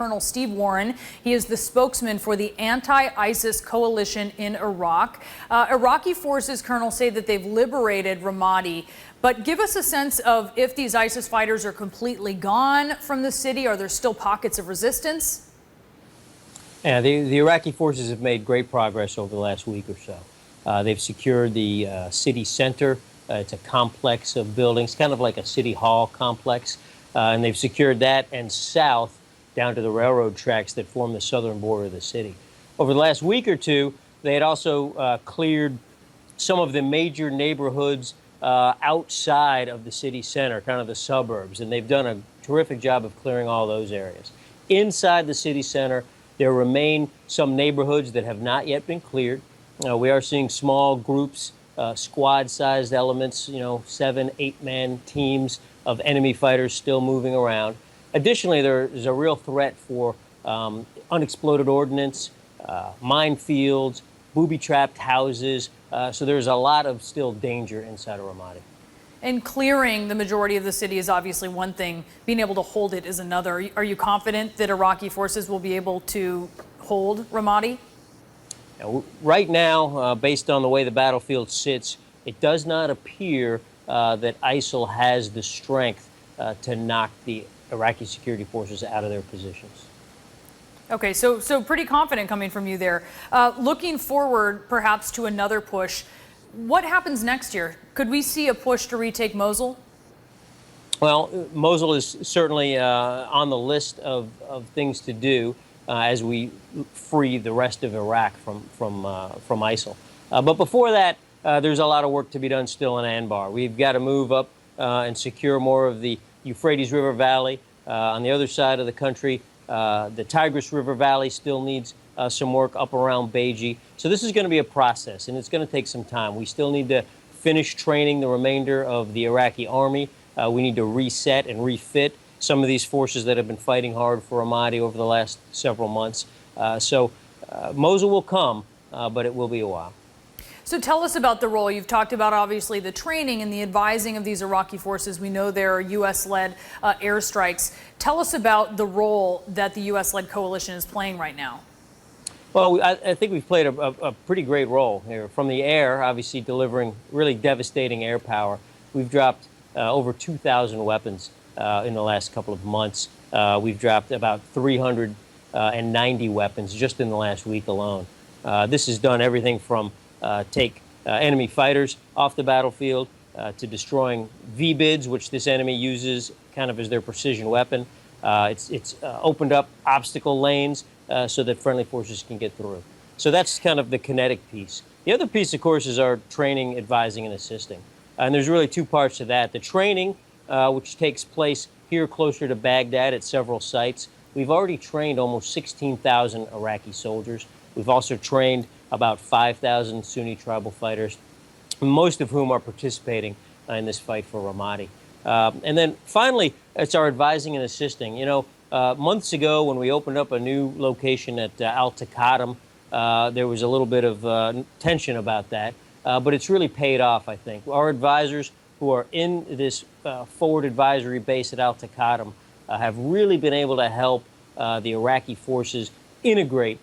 Colonel Steve Warren. He is the spokesman for the anti-ISIS coalition in Iraq. Iraqi forces, Colonel, say that they've liberated Ramadi. But give us a sense of if these ISIS fighters are completely gone from the city. Are there still pockets of resistance? Yeah, the Iraqi forces have made great progress over the last week or so. They've secured the city center. It's a complex of buildings, kind of like a city hall complex. And they've secured that and south down to the railroad tracks that form the southern border of the city. Over the last week or two, they had also cleared some of the major neighborhoods outside of the city center, kind of the suburbs, and they've done a terrific job of clearing all those areas. Inside the city center, there remain some neighborhoods that have not yet been cleared. We are seeing small groups, squad-sized elements, 7, 8-man teams of enemy fighters still moving around. Additionally, there is a real threat for unexploded ordnance, minefields, booby-trapped houses. So there's a lot of still danger inside of Ramadi. And clearing the majority of the city is obviously one thing. Being able to hold it is another. Are you confident that Iraqi forces will be able to hold Ramadi? Right now, based on the way the battlefield sits, it does not appear that ISIL has the strength to knock the Iraqi security forces out of their positions. Okay, so pretty confident coming from you there. Looking forward, perhaps, to another push, what happens next year? Could we see a push to retake Mosul? Well, Mosul is certainly on the list of things to do as we free the rest of Iraq from ISIL. But before that, there's a lot of work to be done still in Anbar. We've got to move up and secure more of the Euphrates River Valley. On the other side of the country, the Tigris River Valley still needs some work up around Beiji. So this is going to be a process, and it's going to take some time. We still need to finish training the remainder of the Iraqi army. We need to reset and refit some of these forces that have been fighting hard for Ramadi over the last several months. So Mosul will come, but it will be a while. So tell us about the role. You've talked about, obviously, the training and the advising of these Iraqi forces. We know there are U.S.-led airstrikes. Tell us about the role that the U.S.-led coalition is playing right now. Well, I think we've played a pretty great role here. From the air, obviously delivering really devastating air power. We've dropped over 2,000 weapons in the last couple of months. We've dropped about 390 weapons just in the last week alone. This has done everything from take enemy fighters off the battlefield to destroying VBIDs, which this enemy uses kind of as their precision weapon. It's opened up obstacle lanes so that friendly forces can get through. So that's kind of the kinetic piece. The other piece, of course, is our training, advising, and assisting. And there's really two parts to that. The training, which takes place here closer to Baghdad at several sites. We've already trained almost 16,000 Iraqi soldiers. We've also trained about 5,000 Sunni tribal fighters, most of whom are participating in this fight for Ramadi. And then finally, it's our advising and assisting. Months ago when we opened up a new location at Al-Taqadum, there was a little bit of tension about that, but it's really paid off, I think. Our advisors who are in this forward advisory base at Al-Taqadum have really been able to help the Iraqi forces integrate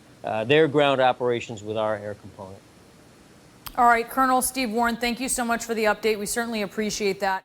their ground operations with our air component. All right, Colonel Steve Warren, thank you so much for the update. We certainly appreciate that.